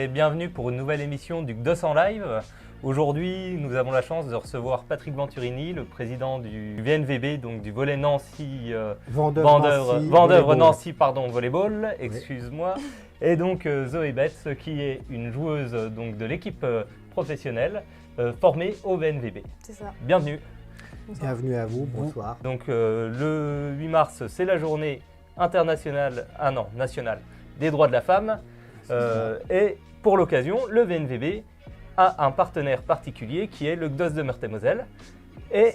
et bienvenue pour une nouvelle émission du GDOS en live. Aujourd'hui, nous avons la chance de recevoir Patrick Venturini, le président du VNVB, donc du volley Nancy, Vendeuvre Nancy, volleyball, excuse-moi. Oui. Et donc Zoé Betts, qui est une joueuse donc, de l'équipe professionnelle formée au VNVB. C'est ça. Bienvenue. Bienvenue à vous, bonsoir. Donc le 8 mars, c'est la journée internationale, nationale des droits de la femme. Et pour l'occasion, le VNVB a un partenaire particulier qui est le GDOS de Meurthe-et-Moselle et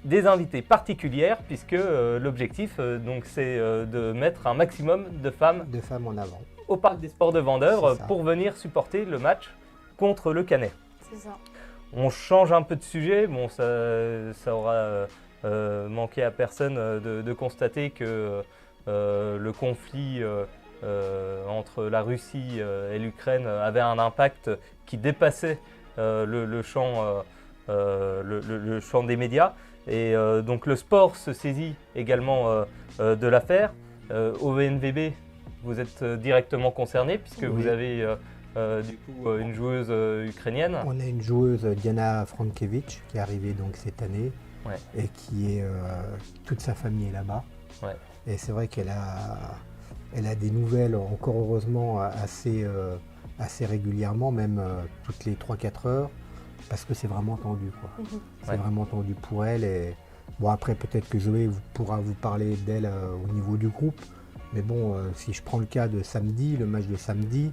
des invités particulières puisque l'objectif c'est de mettre un maximum de femmes en avant au Parc des Sports de Vendeuvre pour venir supporter le match contre le Canet. C'est ça. On change un peu de sujet, bon, ça aura manqué à personne de constater que le conflit entre la Russie et l'Ukraine avait un impact qui dépassait le champ des médias. Et donc le sport se saisit également de l'affaire. Au VNVB, vous êtes directement concerné puisque vous avez une joueuse ukrainienne. On a une joueuse, Diana Frankevich, qui est arrivée donc cette année et qui est toute sa famille est là-bas. Ouais. Et c'est vrai qu'elle a des nouvelles, encore heureusement, assez régulièrement, même toutes les 3-4 heures, parce que c'est vraiment tendu, quoi. C'est vraiment tendu pour elle. Et bon, après, peut-être que Zoé pourra vous parler d'elle au niveau du groupe. Mais bon, si je prends le cas de samedi, le match de samedi,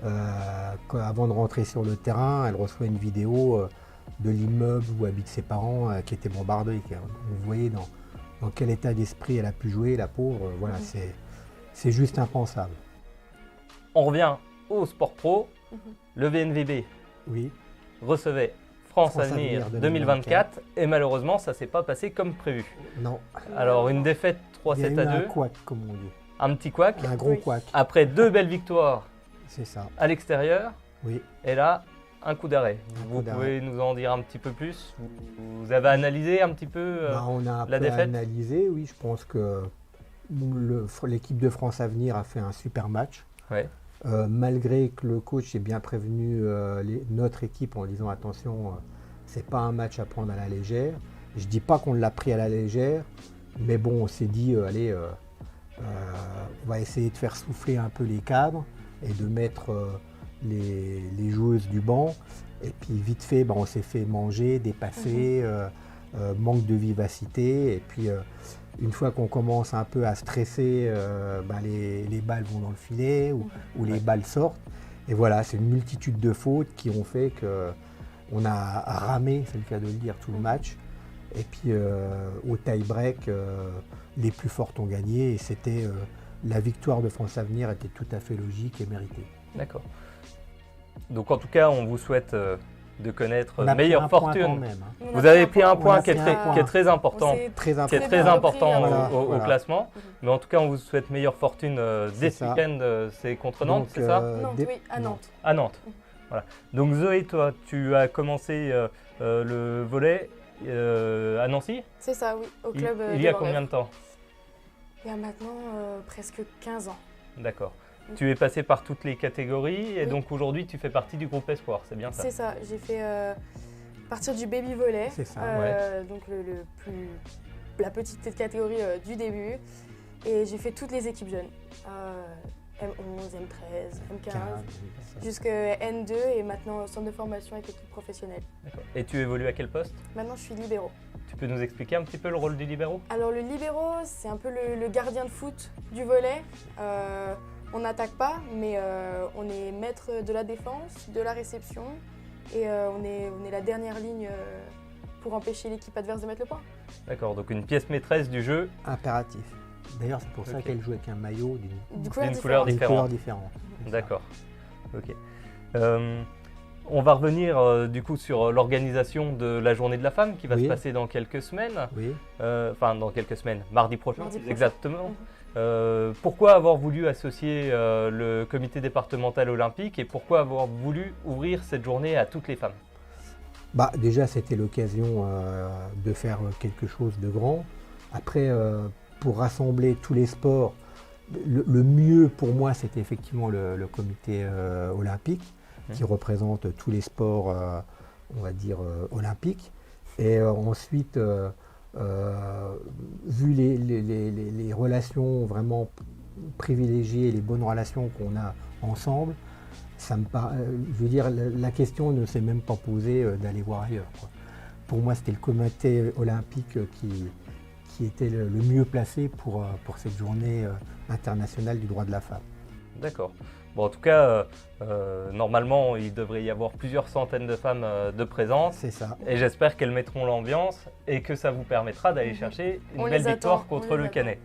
avant de rentrer sur le terrain, elle reçoit une vidéo de l'immeuble où habitent ses parents qui était bombardé. Vous voyez dans quel état d'esprit elle a pu jouer, la pauvre. Voilà, c'est juste impensable. On revient au sport pro. Le VNVB recevait France Avenir 2024 et malheureusement, ça ne s'est pas passé comme prévu. Non. Alors, une défaite 3-7 à 2. Un couac, comme on dit. Un petit couac. Un gros couac. Après 2 belles victoires à l'extérieur. Oui. Et là, un coup d'arrêt. Vous pouvez nous en dire un petit peu plus? Vous avez analysé un petit peu la défaite? On a analysé, oui. Je pense que l'équipe de France Avenir a fait un super match. Ouais. Malgré que le coach ait bien prévenu notre équipe en disant attention, c'est pas un match à prendre à la légère. Je dis pas qu'on l'a pris à la légère, mais bon, on s'est dit allez, on va essayer de faire souffler un peu les cadres et de mettre les joueuses du banc. Et puis vite fait, on s'est fait manger, dépasser, manque de vivacité. Et puis une fois qu'on commence un peu à stresser, les balles vont dans le filet ou les balles sortent. Et voilà, c'est une multitude de fautes qui ont fait qu'on a ramé, c'est le cas de le dire, tout le match. Et puis au tie-break, les plus fortes ont gagné et c'était la victoire de France Avenir était tout à fait logique et méritée. D'accord. Donc en tout cas, on vous souhaite de connaître meilleure fortune. Vous avez pris un point qui est très important, au classement. Mais en tout cas, on vous souhaite meilleure fortune dès ce week-end. C'est contre Nantes, c'est ça? Oui, à Nantes. À Nantes. Voilà. Donc Zoé, toi, tu as commencé le volley à Nancy? C'est ça, oui, au club. Il y a combien de temps? Il y a maintenant presque 15 ans. D'accord. Tu es passé par toutes les catégories et donc aujourd'hui tu fais partie du groupe Espoir, c'est bien ça? C'est ça, j'ai fait partir du baby volley, donc la petite catégorie du début, et j'ai fait toutes les équipes jeunes, M11, M13, M15, jusqu'à N2 et maintenant centre de formation avec l'équipe professionnelle. D'accord. Et tu évolues à quel poste? Maintenant je suis libéro. Tu peux nous expliquer un petit peu le rôle du libéro? Alors le libéro, c'est un peu le gardien de foot du volley. On n'attaque pas, mais on est maître de la défense, de la réception et on est la dernière ligne pour empêcher l'équipe adverse de mettre le point. D'accord, donc une pièce maîtresse du jeu. Impératif. D'ailleurs, c'est pour ça qu'elle joue avec un maillot d'une couleur différente. D'accord, ok. On va revenir du coup sur l'organisation de la journée de la femme qui va se passer dans quelques semaines. Enfin, dans quelques semaines, mardi prochain. Exactement. Pourquoi avoir voulu associer le comité départemental olympique et pourquoi avoir voulu ouvrir cette journée à toutes les femmes? Déjà, c'était l'occasion de faire quelque chose de grand. Après, pour rassembler tous les sports, le mieux pour moi, c'était effectivement le comité olympique. qui représente tous les sports, on va dire, olympiques. Et ensuite, vu les relations vraiment privilégiées, les bonnes relations qu'on a ensemble, je veux dire, la question ne s'est même pas posée d'aller voir ailleurs, quoi. Pour moi, c'était le comité olympique qui était le mieux placé pour cette journée internationale du droit de la femme. D'accord. Bon, en tout cas, normalement, il devrait y avoir plusieurs centaines de femmes de présence. C'est ça. Et j'espère qu'elles mettront l'ambiance et que ça vous permettra d'aller chercher une belle victoire contre le Canet.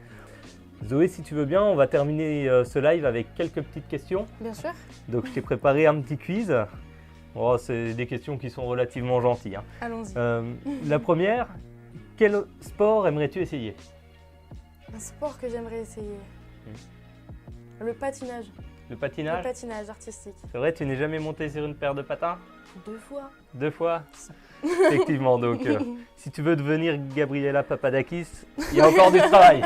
Zoé, si tu veux bien, on va terminer ce live avec quelques petites questions. Bien sûr. Donc, je t'ai préparé un petit quiz. Oh, c'est des questions qui sont relativement gentilles, hein. Allons-y. La première, quel sport aimerais-tu essayer? Un sport que j'aimerais essayer. Le patinage. Le patinage? Le patinage artistique. C'est vrai, tu n'es jamais monté sur une paire de patins? 2 fois. 2 fois? Effectivement, donc si tu veux devenir Gabriela Papadakis, il y a encore du travail.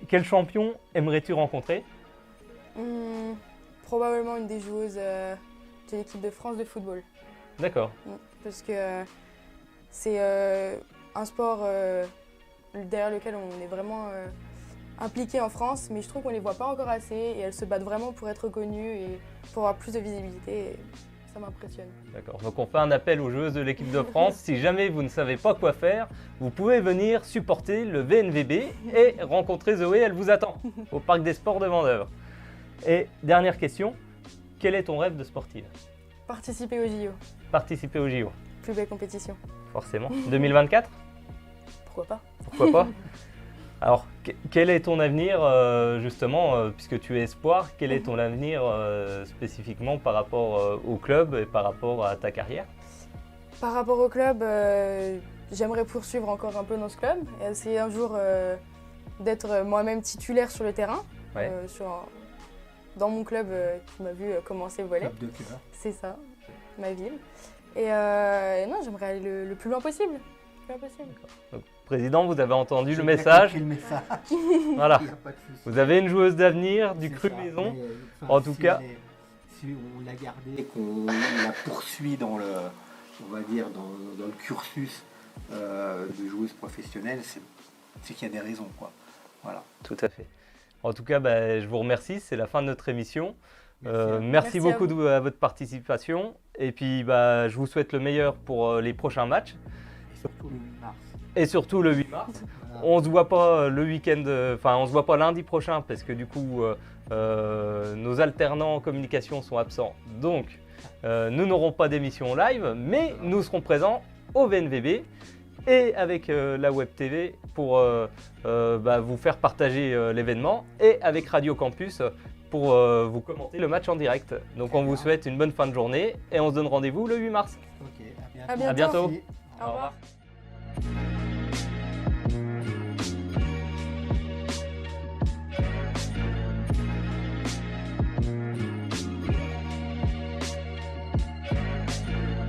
Quel champion aimerais-tu rencontrer? Probablement une des joueuses de l'équipe de France de football. D'accord. Parce que c'est un sport derrière lequel on est vraiment impliqué en France, mais je trouve qu'on ne les voit pas encore assez et elles se battent vraiment pour être reconnues et pour avoir plus de visibilité. Et ça m'impressionne. D'accord. Donc on fait un appel aux joueuses de l'équipe de France. Si jamais vous ne savez pas quoi faire, vous pouvez venir supporter le VNVB et rencontrer Zoé, elle vous attend au Parc des Sports de Vendeuvre. Et dernière question, quel est ton rêve de sportive? Participer au JO. Participer au JO. Plus belle compétition. Forcément. 2024? Pourquoi pas? Pourquoi pas? Alors, quel est ton avenir, justement, puisque tu es espoir, quel est ton avenir spécifiquement par rapport au club et par rapport à ta carrière? Par rapport au club, j'aimerais poursuivre encore un peu dans ce club et essayer un jour d'être moi-même titulaire sur le terrain, ouais. Dans mon club qui m'a vu commencer volley. Club de cœur. C'est ça, ma ville. Et non, j'aimerais aller le plus loin possible. Donc, président, vous avez entendu le message. Voilà. Vous avez une joueuse d'avenir du Cru Maison. En tout cas, si on l'a gardée et qu'on la poursuit dans le, on va dire dans le cursus de joueuse professionnelle, c'est qu'il y a des raisons, quoi. Voilà. Tout à fait. En tout cas, je vous remercie. C'est la fin de notre émission. Merci beaucoup à votre participation. Et puis, je vous souhaite le meilleur pour les prochains matchs. Surtout le 8 mars. Et surtout le 8 mars. Voilà. On ne se voit pas le week-end, on se voit pas lundi prochain parce que du coup, nos alternants en communication sont absents. Donc, nous n'aurons pas d'émission live, mais nous serons présents au VNVB et avec la Web TV pour vous faire partager l'événement et avec Radio Campus pour vous commenter le match en direct. Donc, on vous souhaite une bonne fin de journée et on se donne rendez-vous le 8 mars. Ok, à bientôt. À bientôt. Au revoir.